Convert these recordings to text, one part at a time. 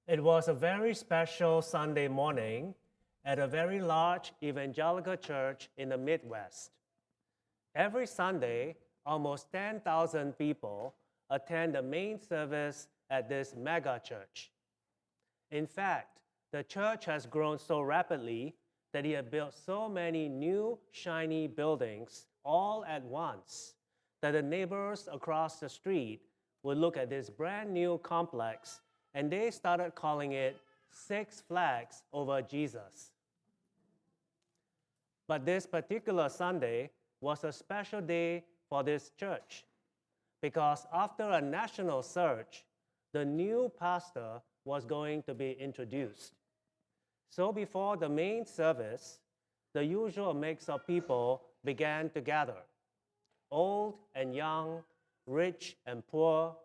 It was a very special Sunday morning at a very large evangelical church in the Midwest. Every Sunday, almost 10,000 people attend the main service at this mega church. In fact, the church has grown so rapidly that it had built so many new, shiny buildings all at once that the neighbors across the street would look at this brand new complex and they started calling it Six Flags Over Jesus. But this particular Sunday was a special day for this church because after a national search, the new pastor was going to be introduced. So before the main service, the usual mix of people began to gather. Old and young, rich and poor,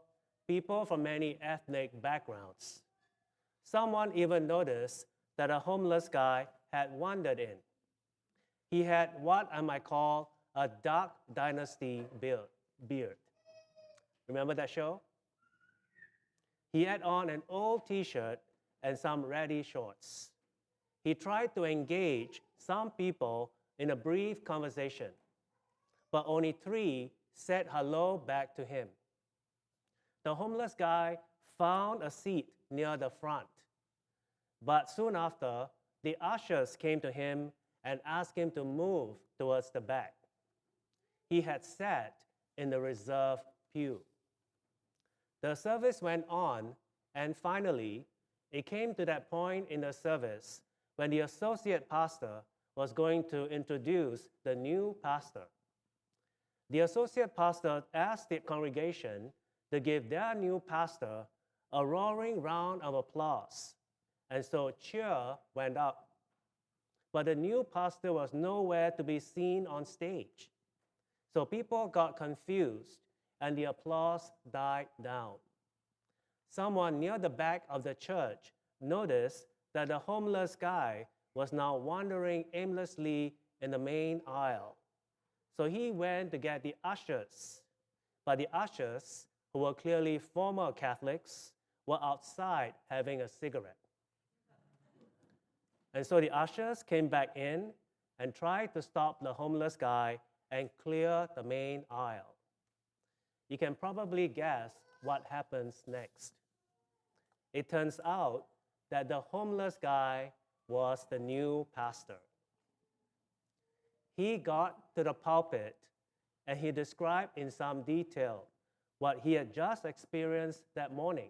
people from many ethnic backgrounds. Someone even noticed that a homeless guy had wandered in. He had what I might call a dark dynasty beard. Remember that show? He had on an old t-shirt and some ratty shorts. He tried to engage some people in a brief conversation, but only 3 said hello back to him. The homeless guy found a seat near the front, but soon after, the ushers came to him and asked him to move towards the back. He had sat in the reserved pew. The service went on, and finally, it came to that point in the service when the associate pastor was going to introduce the new pastor. The associate pastor asked the congregation to give their new pastor a roaring round of applause, and so cheer went up. But the new pastor was nowhere to be seen on stage. So people got confused, and the applause died down. Someone near the back of the church noticed that the homeless guy was now wandering aimlessly in the main aisle. So he went to get the ushers. But the ushers, who were clearly former Catholics, were outside having a cigarette. And so the ushers came back in and tried to stop the homeless guy and clear the main aisle. You can probably guess what happens next. It turns out that the homeless guy was the new pastor. He got to the pulpit and he described in some detail what he had just experienced that morning.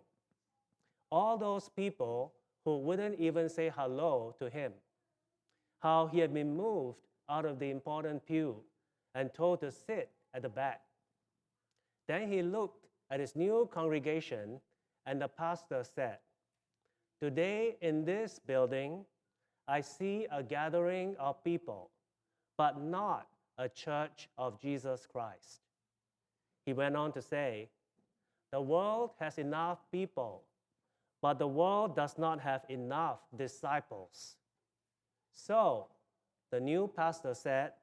All those people who wouldn't even say hello to him, how he had been moved out of the important pew and told to sit at the back. Then he looked at his new congregation, and the pastor said, "Today in this building, I see a gathering of people, but not a church of Jesus Christ." He went on to say, "The world has enough people, but the world does not have enough disciples." So, the new pastor said,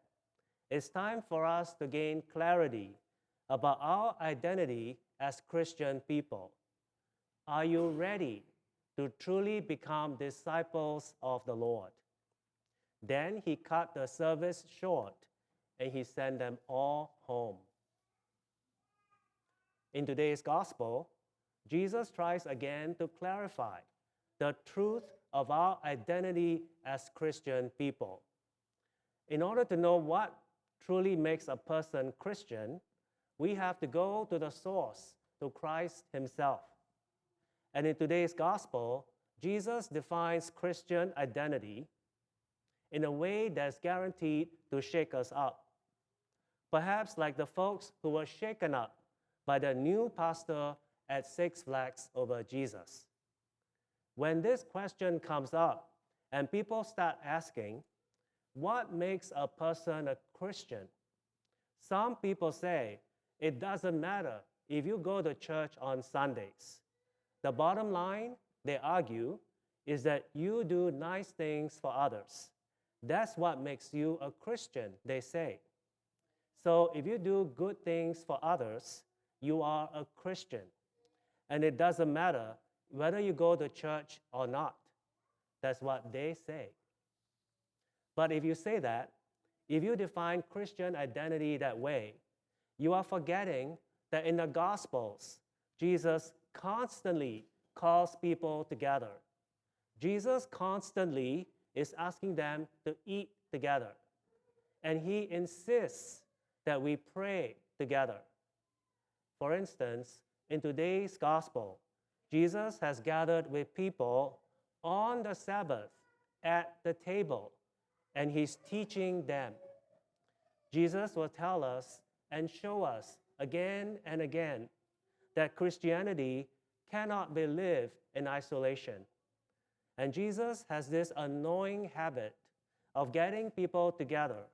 it's time for us to gain clarity about our identity as Christian people. Are you ready to truly become disciples of the Lord? Then he cut the service short and he sent them all home. In today's gospel, Jesus tries again to clarify the truth of our identity as Christian people. In order to know what truly makes a person Christian, we have to go to the source, to Christ himself. And in today's gospel, Jesus defines Christian identity in a way that's guaranteed to shake us up. Perhaps like the folks who were shaken up by the new pastor at Six Flags Over Jesus. When this question comes up and people start asking, what makes a person a Christian? Some people say, it doesn't matter if you go to church on Sundays. The bottom line, they argue, is that you do nice things for others. That's what makes you a Christian, they say. So if you do good things for others, you are a Christian. And it doesn't matter whether you go to church or not. That's what they say. But if you say that, if you define Christian identity that way, you are forgetting that in the Gospels, Jesus constantly calls people together. Jesus constantly is asking them to eat together. And he insists that we pray together. For instance, in today's Gospel, Jesus has gathered with people on the Sabbath at the table, and he's teaching them. Jesus will tell us and show us again and again that Christianity cannot be lived in isolation. And Jesus has this annoying habit of getting people together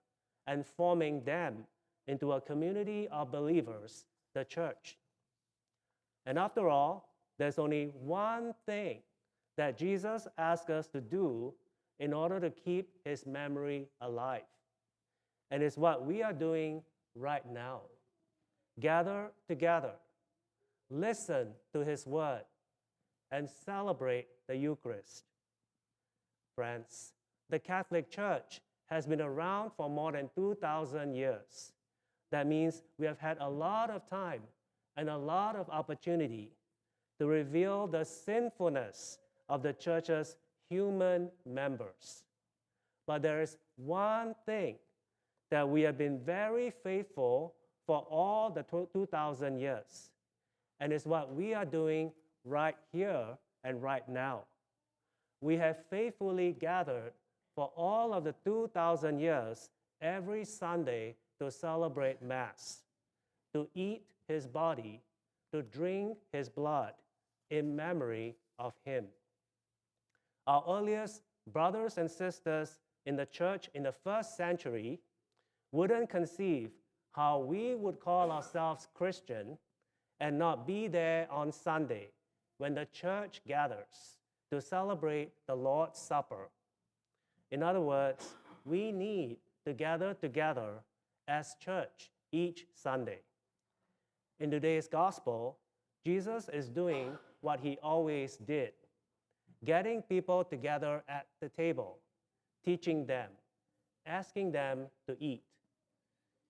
and forming them into a community of believers, the church. And after all, there's only one thing that Jesus asks us to do in order to keep his memory alive. And it's what we are doing right now. Gather together, listen to his word, and celebrate the Eucharist. Friends, the Catholic Church has been around for more than 2,000 years. That means we have had a lot of time and a lot of opportunity to reveal the sinfulness of the church's human members. But there is one thing that we have been very faithful for all the 2,000 years, and it's what we are doing right here and right now. We have faithfully gathered for all of the 2,000 years every Sunday to celebrate Mass, to eat his body, to drink his blood in memory of him. Our earliest brothers and sisters in the church in the first century wouldn't conceive how we would call ourselves Christian and not be there on Sunday when the church gathers to celebrate the Lord's Supper. In other words, we need to gather together as church each Sunday. In today's gospel, Jesus is doing what he always did, getting people together at the table, teaching them, asking them to eat.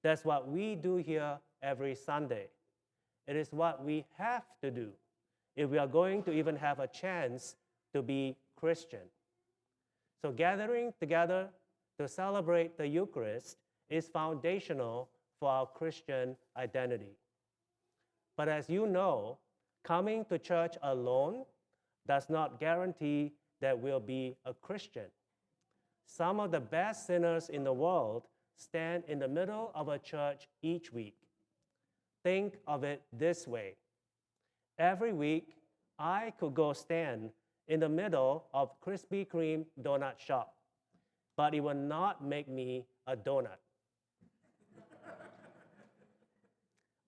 That's what we do here every Sunday. It is what we have to do if we are going to even have a chance to be Christian. So gathering together to celebrate the Eucharist is foundational for our Christian identity. But as you know, coming to church alone does not guarantee that we'll be a Christian. Some of the best sinners in the world stand in the middle of a church each week. Think of it this way. Every week, I could go stand in the middle of Krispy Kreme donut shop, but it will not make me a donut.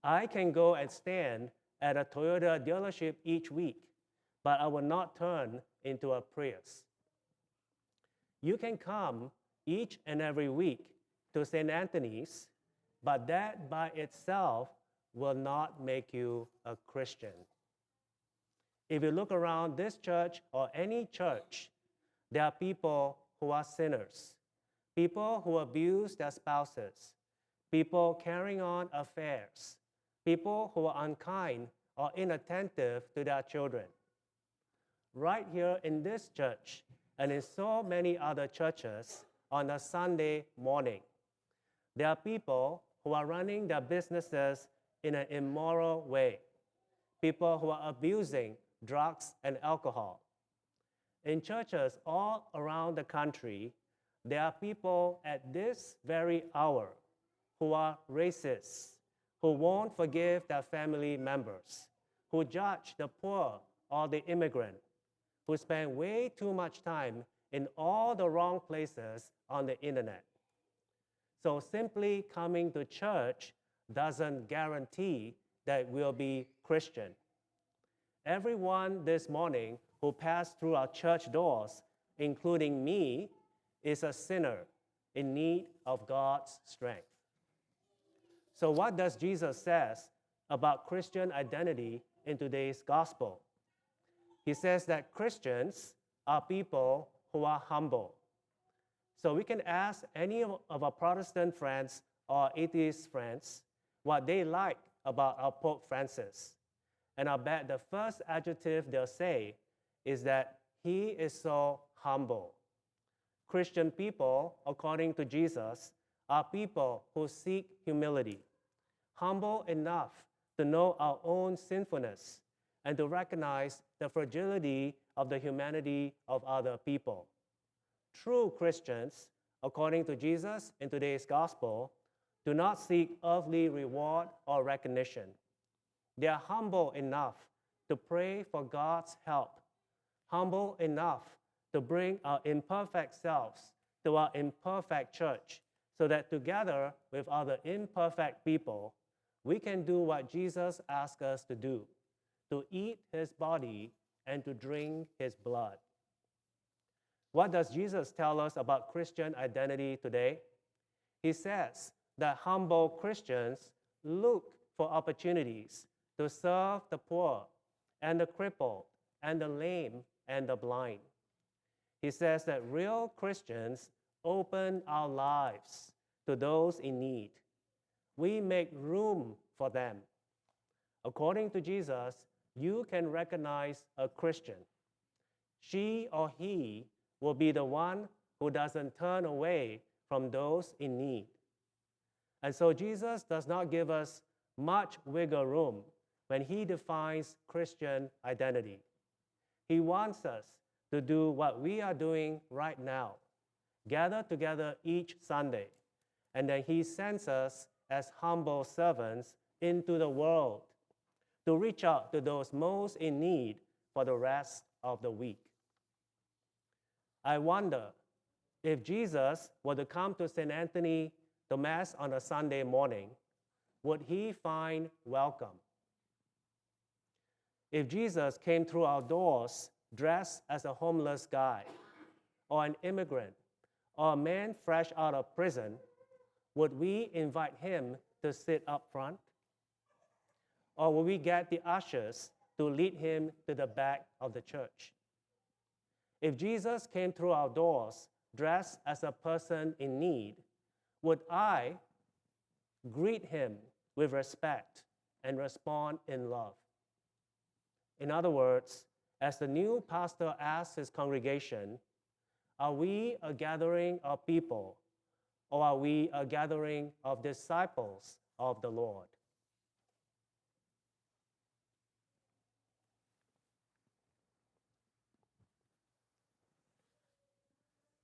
I can go and stand at a Toyota dealership each week, but I will not turn into a Prius. You can come each and every week to St. Anthony's, but that by itself will not make you a Christian. If you look around this church or any church, there are people who are sinners, people who abuse their spouses, people carrying on affairs, people who are unkind or inattentive to their children. Right here in this church and in so many other churches on a Sunday morning, there are people who are running their businesses in an immoral way, people who are abusing drugs and alcohol. In churches all around the country, there are people at this very hour who are racist, who won't forgive their family members, who judge the poor or the immigrant, who spend way too much time in all the wrong places on the internet. So simply coming to church doesn't guarantee that we'll be Christian. Everyone this morning who passed through our church doors, including me, is a sinner in need of God's strength. So what does Jesus say about Christian identity in today's gospel? He says that Christians are people who are humble. So we can ask any of our Protestant friends or atheist friends what they like about our Pope Francis. And I bet the first adjective they'll say is that he is so humble. Christian people, according to Jesus, are people who seek humility, humble enough to know our own sinfulness and to recognize the fragility of the humanity of other people. True Christians, according to Jesus in today's gospel, do not seek earthly reward or recognition. They are humble enough to pray for God's help, humble enough to bring our imperfect selves to our imperfect church so that together with other imperfect people, we can do what Jesus asked us to do, to eat his body and to drink his blood. What does Jesus tell us about Christian identity today? He says that humble Christians look for opportunities to serve the poor and the crippled and the lame and the blind. He says that real Christians open our lives to those in need. We make room for them. According to Jesus, you can recognize a Christian. She or he will be the one who doesn't turn away from those in need. And so Jesus does not give us much wiggle room when he defines Christian identity. He wants us to do what we are doing right now, gather together each Sunday, and then he sends us as humble servants into the world to reach out to those most in need for the rest of the week. I wonder if Jesus were to come to St. Anthony to Mass on a Sunday morning, would he find welcome? If Jesus came through our doors dressed as a homeless guy, or an immigrant, or a man fresh out of prison, would we invite him to sit up front? Or would we get the ushers to lead him to the back of the church? If Jesus came through our doors dressed as a person in need, would I greet him with respect and respond in love? In other words, as the new pastor asks his congregation, are we a gathering of people, or are we a gathering of disciples of the Lord?